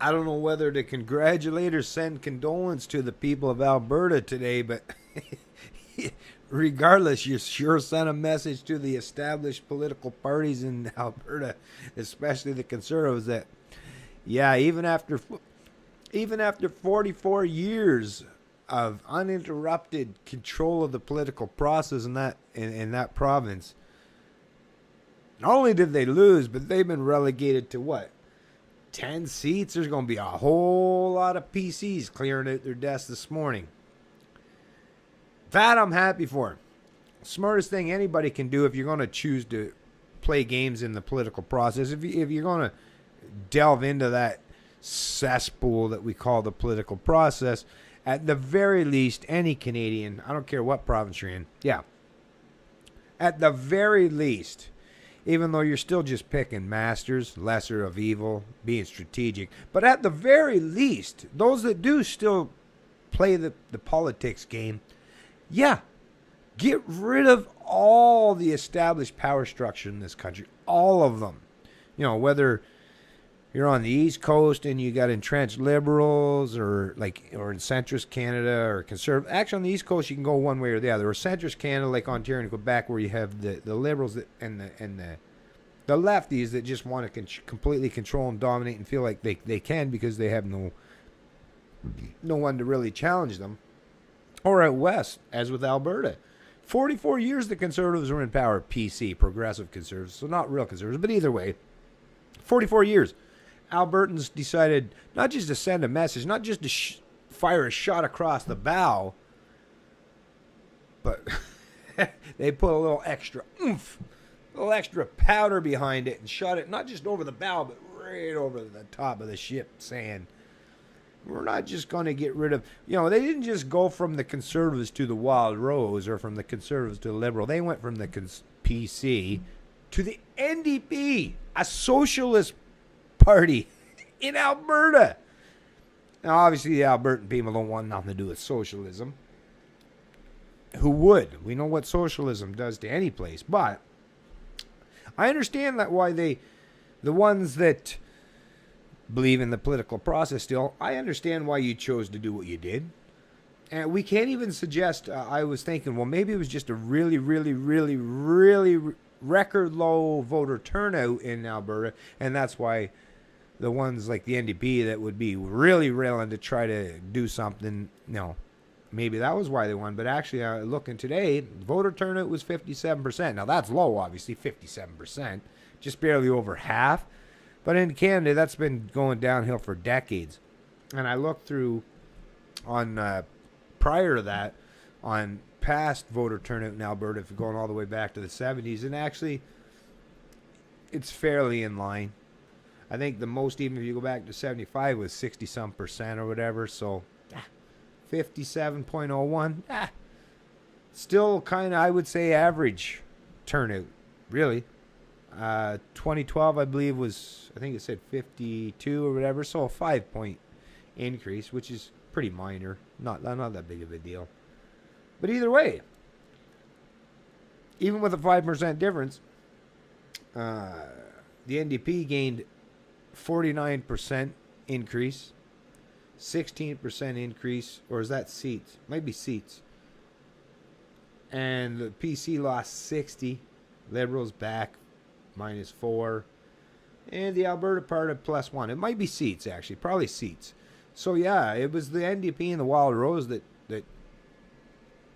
I don't know whether to congratulate or send condolence to the people of Alberta today, but regardless, you sure sent a message to the established political parties in Alberta, especially the Conservatives, that, yeah, even after 44 years of uninterrupted control of the political process in that province, not only did they lose, but they've been relegated to what? 10 seats? There's going to be a whole lot of PCs clearing out their desks this morning. That I'm happy for. Smartest thing anybody can do if you're going to choose to play games in the political process, if you're going to delve into that cesspool that we call the political process, at the very least, any Canadian, I don't care what province you're in, yeah, at the very least, even though you're still just picking masters, lesser of evil, being strategic, but at the very least, those that do still play the politics game, yeah, get rid of all the established power structure in this country, all of them. You know, whether you're on the East Coast and you got entrenched liberals, or in centrist Canada or conservative. Actually, on the East Coast, you can go one way or the other. Or centrist Canada, like Ontario and Quebec, where you have the liberals and the lefties that just want to completely control and dominate and feel like they can because they have no one to really challenge them. Or out west, as with Alberta. 44 years the Conservatives were in power. PC, progressive Conservatives, so not real Conservatives, but either way, 44 years. Albertans decided not just to send a message, not just to fire a shot across the bow, but they put a little extra oomph, a little extra powder behind it and shot it not just over the bow, but right over the top of the ship, saying, we're not just going to get rid of, they didn't just go from the Conservatives to the Wild Rose or from the Conservatives to the Liberal. They went from the PC to the NDP, a socialist party in Alberta. Now, obviously, the Albertan people don't want nothing to do with socialism. Who would? We know what socialism does to any place. But I understand that why the ones that believe in the political process still, I understand why you chose to do what you did. And we can't even suggest, I was thinking, well, maybe it was just a really, really, really, really record low voter turnout in Alberta, and that's why the ones like the NDP that would be really railing to try to do something, maybe that was why they won. But actually, looking today, voter turnout was 57%. Now, that's low, obviously, 57%, just barely over half. But in Canada, that's been going downhill for decades. And I looked through on prior to that on past voter turnout in Alberta, if you're going all the way back to the 70s, and actually it's fairly in line. I think the most, even if you go back to 75, was 60-some% or whatever. So 57.01, still kind of, I would say, average turnout, really. 2012, I believe, I think it said 52 or whatever, so a 5-point increase, which is pretty minor, not that big of a deal. But either way, even with a 5% difference, the NDP gained 49% increase, 16% increase, or is that seats? Might be seats. And the PC lost 60, Liberals back -4, and the Alberta part of +1. It might be seats, actually, probably seats. So yeah, it was the NDP and the Wild Rose that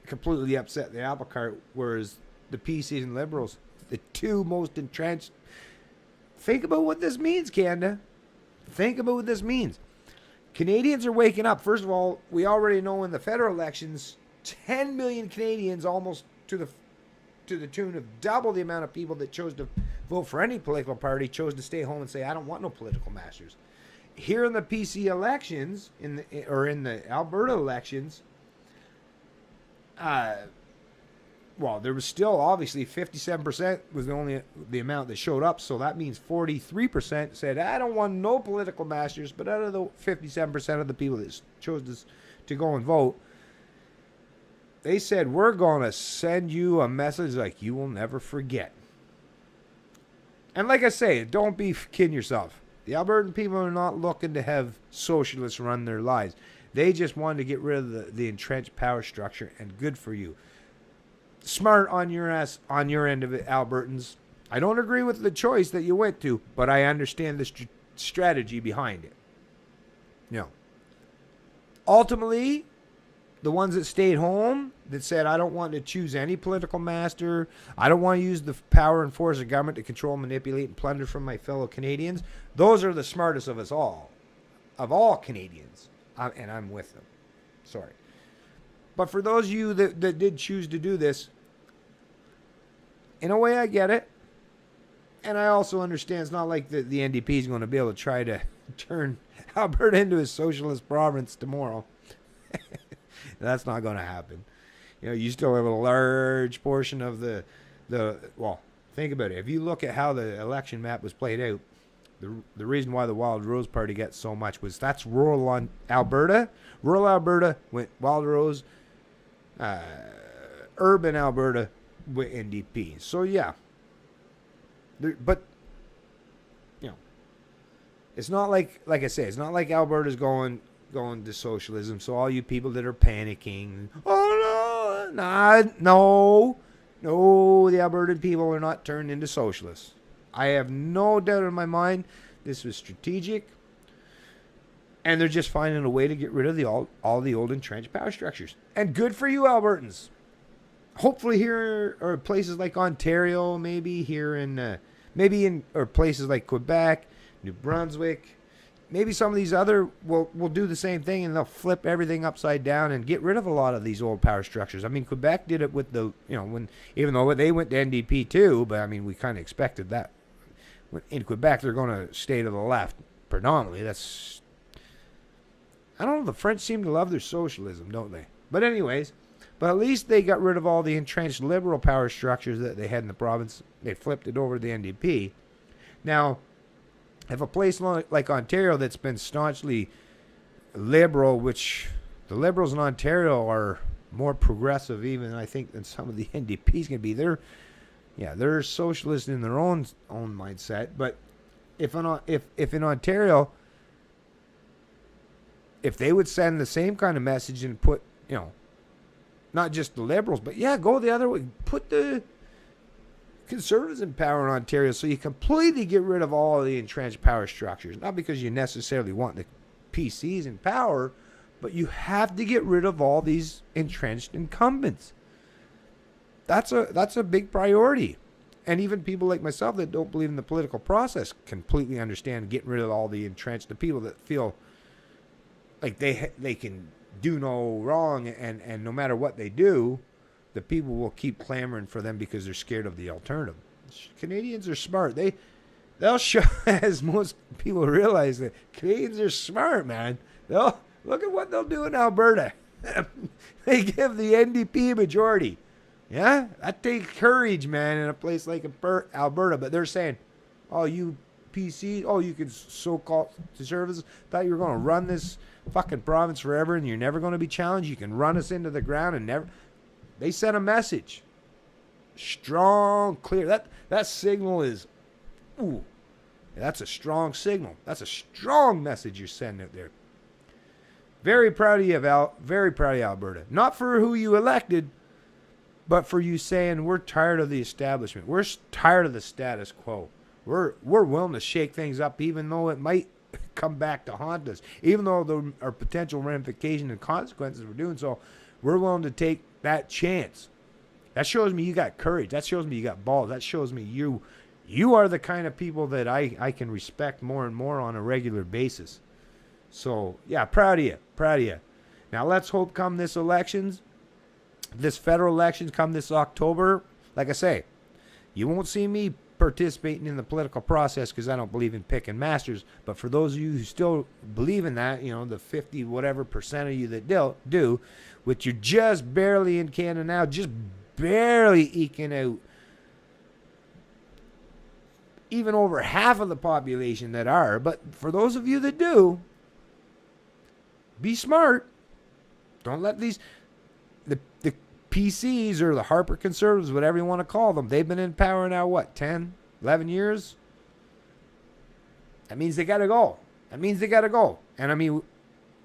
completely upset the apple cart, whereas the PCs and Liberals, the two most entrenched. Think about what this means, Canada. Think about what this means. Canadians are waking up. First of all, we already know in the federal elections, 10 million Canadians, almost to the tune of double the amount of people that chose to vote for any political party, chose to stay home and say, I don't want no political masters. Here in the PC elections, in the Alberta elections, there was still, obviously, 57% was the amount that showed up, so that means 43% said, I don't want no political masters. But out of the 57% of the people that chose to go and vote, they said, we're going to send you a message like you will never forget. And like I say, don't be kidding yourself. The Albertan people are not looking to have socialists run their lives. They just wanted to get rid of the entrenched power structure, and good for you. Smart on your ass, on your end of it, Albertans. I don't agree with the choice that you went to, but I understand the strategy behind it. Ultimately, the ones that stayed home, that said, I don't want to choose any political master, I don't want to use the power and force of government to control, manipulate, and plunder from my fellow Canadians, those are the smartest of us all. Of all Canadians. And I'm with them. Sorry. But for those of you that did choose to do this, in a way I get it. And I also understand it's not like the NDP is going to be able to try to turn Alberta into a socialist province tomorrow. That's not going to happen. You still have a large portion of the well, think about it. If you look at how the election map was played out, the reason why the Wild Rose Party gets so much was that's rural Alberta. Rural Alberta went Wild Rose. Urban Alberta went NDP. So yeah. But it's not like I say, it's not like Alberta's going to socialism. So all you people that are panicking, no, the Albertan people are not turned into socialists. I have no doubt in my mind this was strategic, and they're just finding a way to get rid of all the old entrenched power structures. And good for you, Albertans. Hopefully here or places like Ontario, maybe here in or places like Quebec, New Brunswick, maybe some of these other will do the same thing, and they'll flip everything upside down and get rid of a lot of these old power structures. I mean, Quebec did it with even though they went to NDP too, but I mean, we kind of expected that. In Quebec, they're going to stay to the left predominantly. I don't know, the French seem to love their socialism, don't they? But anyways, at least they got rid of all the entrenched liberal power structures that they had in the province. They flipped it over to the NDP. Now, if a place like Ontario that's been staunchly liberal, which the Liberals in Ontario are more progressive even, I think, than some of the NDP's going to be. They're socialist in their own mindset. But if in Ontario, if they would send the same kind of message and put, not just the Liberals, but go the other way, put the Conservatives in power in Ontario, so you completely get rid of all of the entrenched power structures. Not because you necessarily want the PCs in power, but you have to get rid of all these entrenched incumbents. That's a big priority. And even people like myself that don't believe in the political process completely understand getting rid of all the entrenched, the people that feel like they can do no wrong, and no matter what they do, the people will keep clamoring for them because they're scared of the alternative. Canadians are smart. They'll show, as most people realize, that Canadians are smart, man. Look at what they'll do in Alberta. They give the NDP a majority. Yeah, that takes courage, man, in a place like Alberta. But they're saying, oh, you PCs, oh, you can so-called conservatives, thought you were going to run this fucking province forever and you're never going to be challenged. You can run us into the ground and never. They sent a message. Strong, clear. That signal is, ooh, that's a strong signal. That's a strong message you're sending out there. Very proud of you, Val. Very proud of you, Alberta. Not for who you elected, but for you saying we're tired of the establishment. We're tired of the status quo. We're willing to shake things up, even though it might come back to haunt us. Even though there are potential ramifications and consequences for doing so, we're willing to take that chance. That shows me you got courage. That shows me you got balls. That shows me you are the kind of people that I can respect more and more on a regular basis. So, yeah, proud of you. Proud of you. Now, let's hope come this federal elections come this October, like I say, you won't see me participating in the political process because I don't believe in picking masters. But for those of you who still believe in that, the 50 whatever percent of you that do, which you're just barely in Canada now, just barely eking out even over half of the population that are. But for those of you that do, be smart. Don't let the PCs or the Harper Conservatives, whatever you want to call them, they've been in power now, 10, 11 years? That means they got to go. And I mean,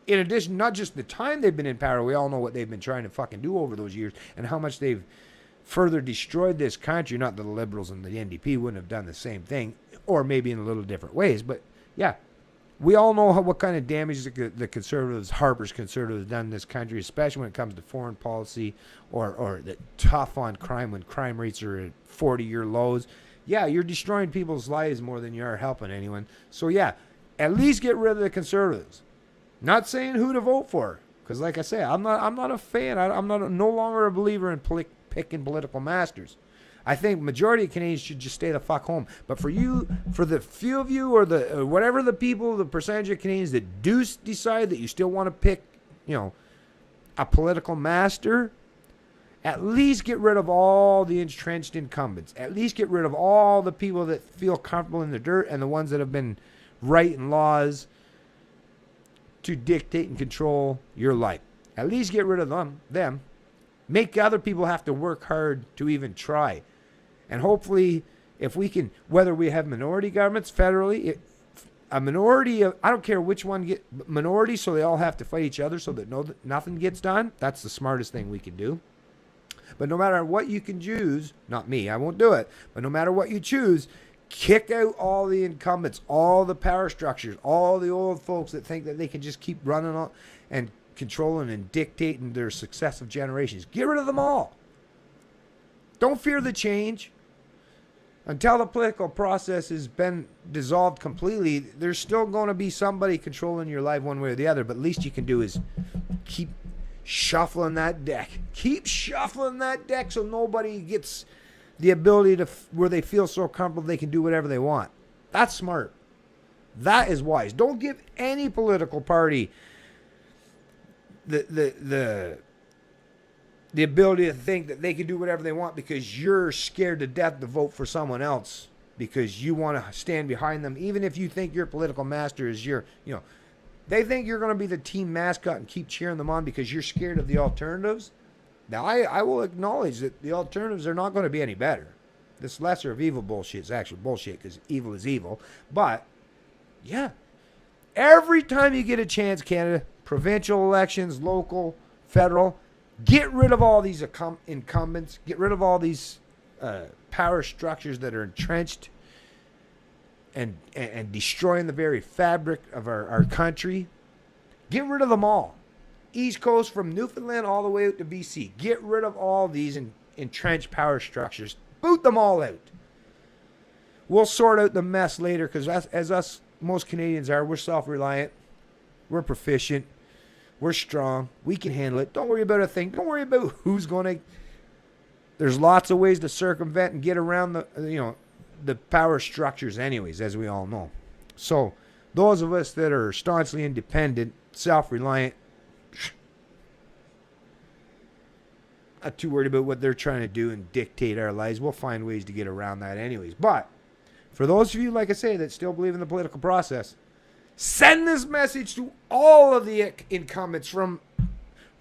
in addition, not just the time they've been in power, we all know what they've been trying to fucking do over those years and how much they've further destroyed this country. Not that the Liberals and the NDP wouldn't have done the same thing, or maybe in a little different ways, but yeah. We all know what kind of damage the conservatives, Harper's conservatives, have done in this country, especially when it comes to foreign policy or the tough on crime when crime rates are at 40-year lows. Yeah, you're destroying people's lives more than you are helping anyone. So yeah, at least get rid of the conservatives. Not saying who to vote for, because like I say, I'm not a fan. I'm no longer a believer in picking political masters. I think majority of Canadians should just stay the fuck home. But for the few of you, or whatever the people, the percentage of Canadians that do decide that you still want to pick, a political master, at least get rid of all the entrenched incumbents. At least get rid of all the people that feel comfortable in the dirt and the ones that have been writing laws to dictate and control your life. At least get rid of them. Make other people have to work hard to even try. And hopefully, if we can, whether we have minority governments federally, a minority of, I don't care which one get minority, so they all have to fight each other so that nothing gets done. That's the smartest thing we can do. But no matter what you can choose, not me, I won't do it, but no matter what you choose, kick out all the incumbents, all the power structures, all the old folks that think that they can just keep running on and controlling and dictating their successive generations. Get rid of them all. Don't fear the change. Until the political process has been dissolved completely, there's still going to be somebody controlling your life one way or the other. But least you can do is keep shuffling that deck. Keep shuffling that deck so nobody gets the ability to where they feel so comfortable they can do whatever they want. That's smart. That is wise. Don't give any political party the ability to think that they can do whatever they want because you're scared to death to vote for someone else because you want to stand behind them, even if you think your political master is they think you're going to be the team mascot and keep cheering them on because you're scared of the alternatives. Now, I will acknowledge that the alternatives are not going to be any better. This lesser of evil bullshit is actually bullshit because evil is evil. But, yeah, every time you get a chance, Canada, provincial elections, local, federal, get rid of all these incumbents. Get rid of all these power structures that are entrenched and destroying the very fabric of our country. Get rid of them all. East Coast from Newfoundland all the way out to BC. Get rid of all these entrenched power structures. Boot them all out. We'll sort out the mess later because as us, most Canadians are, we're self-reliant. We're proficient. We're strong. We can handle it. Don't worry about a thing. Don't worry about who's going to. There's lots of ways to circumvent and get around the power structures anyways, as we all know. So those of us that are staunchly independent, self-reliant, not too worried about what they're trying to do and dictate our lives. We'll find ways to get around that anyways. But for those of you, like I say, that still believe in the political process, send this message to all of the incumbents from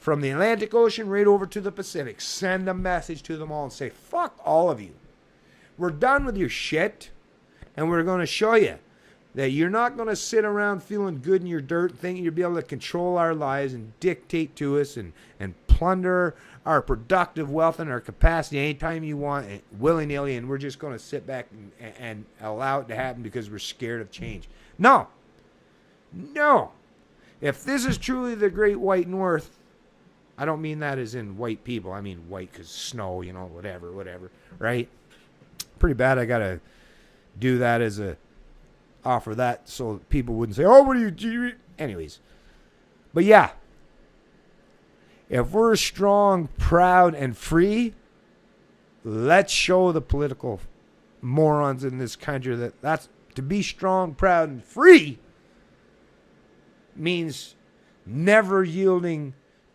the Atlantic Ocean right over to the Pacific. Send a message to them all and say, fuck all of you. We're done with your shit, and we're going to show you that you're not going to sit around feeling good in your dirt thinking you'll be able to control our lives and dictate to us and plunder our productive wealth and our capacity anytime you want, willy-nilly, and we're just going to sit back and allow it to happen because we're scared of change. No. If this is truly the Great White North, I don't mean that as in white people. I mean white because snow, whatever, right? Pretty bad I got to do that as a offer that so people wouldn't say, oh, what are you... Anyways. But yeah. If we're strong, proud, and free, let's show the political morons in this country that's to be strong, proud, and free means never yielding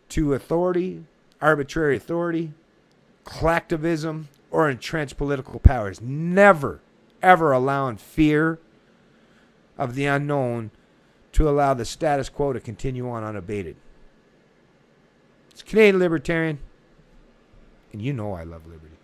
to authority, arbitrary authority, collectivism, or entrenched political powers. Never, ever allowing fear of the unknown to allow the status quo to continue on unabated. It's Canadian Libertarian, and you know I love liberty.